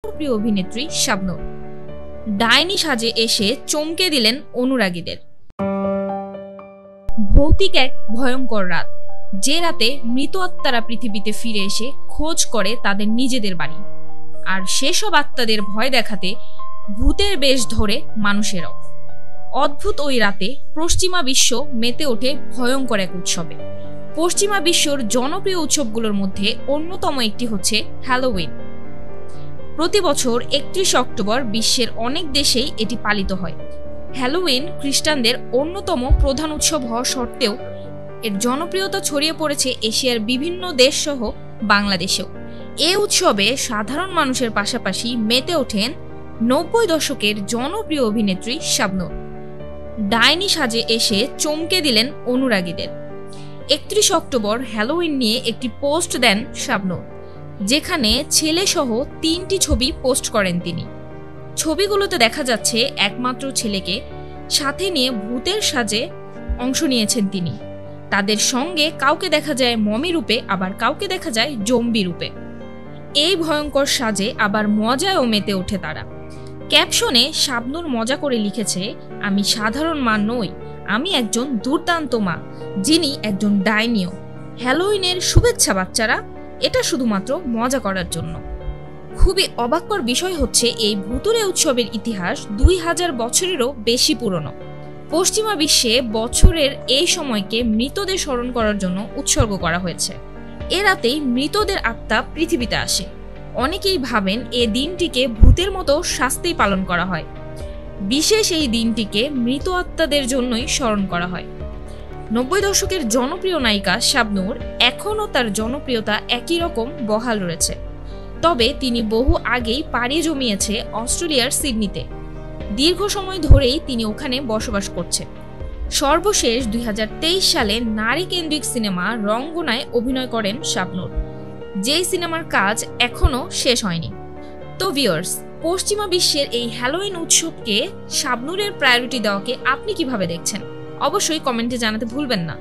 প্রিয় অভিনেত্রী শাবনূর ডাইনি সাজে এসে চমকে দিলেন অনুরাগীদের। ভৌতিক এক ভয়ঙ্কর রাত, যে রাতে মৃত আত্মারা পৃথিবীতে ফিরে এসে খোঁজ করে তাদের নিজেদের বাড়ি, আর সেসব আত্মাদের ভয় দেখাতে ভূতের বেশ ধরে মানুষেরাও। অদ্ভুত ওই রাতে পশ্চিমা বিশ্ব মেতে ওঠে ভয়ঙ্কর এক উৎসবে। পশ্চিমা বিশ্বর জনপ্রিয় উৎসবগুলোর মধ্যে অন্যতম একটি হচ্ছে হ্যালোউইন। প্রতি বছর 31 অক্টোবর বিশ্বের অনেক দেশেই এটি পালিত হয়। হ্যালোউইন খ্রিস্টানদের অন্যতম প্রধান উৎসব হওয়া সত্ত্বেও এর জনপ্রিয়তা ছড়িয়ে পড়েছে এশিয়ার বিভিন্ন দেশ সহ বাংলাদেশেও। এ উৎসবে সাধারণ মানুষের পাশাপাশি মেতে ওঠেন 90 দশকের জনপ্রিয় অভিনেত্রী শাবনূর। ডাইনি সাজে এসে চমকে দিলেন অনুরাগীদের। 31 অক্টোবর হ্যালোউইন নিয়ে একটি পোস্ট দেন শাবনূর, যেখানে ছেলে সহ 3টি ছবি পোস্ট করেন তিনি। ছবিগুলোতে দেখা যাচ্ছে একমাত্র ছেলেকে সাথে নিয়ে ভূতের সাজে অংশ নিয়েছেন তিনি। তাদের সঙ্গে কাউকে দেখা যায় মমি রূপে, আবার কাউকে দেখা যায় জম্বি রূপে। এই ভয়ঙ্কর সাজে আবার মজায়ও মেতে ওঠে তারা। ক্যাপশনে শাবনূর মজা করে লিখেছে, আমি সাধারণ মা নই, আমি একজন দুর্দান্ত মা, যিনি একজন ডাইনিও। হ্যালোউইনের শুভেচ্ছা বাচ্চারা, এটা শুধুমাত্র মজা করার জন্য। খুবই অবাককর বিষয় হচ্ছে এই ভুতুড়ে উৎসবের ইতিহাস 2000 বছরেরও বেশি পুরনো। পশ্চিমা বিশ্বে বছরের এই সময়কে মৃতদের স্মরণ করার জন্য উৎসর্গ করা হয়েছে। এ রাতেই মৃতদের আত্মা পৃথিবীতে আসে। অনেকেই ভাবেন এ দিনটিকে ভূতের মতো শাস্তি পালন করা হয়। বিশেষ এই দিনটিকে মৃত আত্মাদের জন্যই স্মরণ করা হয়। 90 দশকের জনপ্রিয় নায়িকা শাবনূর এখনও তার জনপ্রিয়তা একই রকম বহাল রয়েছে। তবে তিনি বহু আগেই পাড়ি জমিয়েছে অস্ট্রেলিয়ার সিডনিতে। দীর্ঘ সময় ধরেই তিনি ওখানে বসবাস করছে। সর্বশেষ 2023 সালে নারী কেন্দ্রিক সিনেমা রঙ্গনায় অভিনয় করেন শাবনূর, যেই সিনেমার কাজ এখনও শেষ হয়নি। তো ভিউয়ার্স, পশ্চিমা বিশ্বের এই হ্যালোউইন উৎসবকে শাবনূরের প্রায়োরিটি দেওয়াকে আপনি কিভাবে দেখছেন? অবশ্যই কমেন্টে জানাতে ভুলবেন না।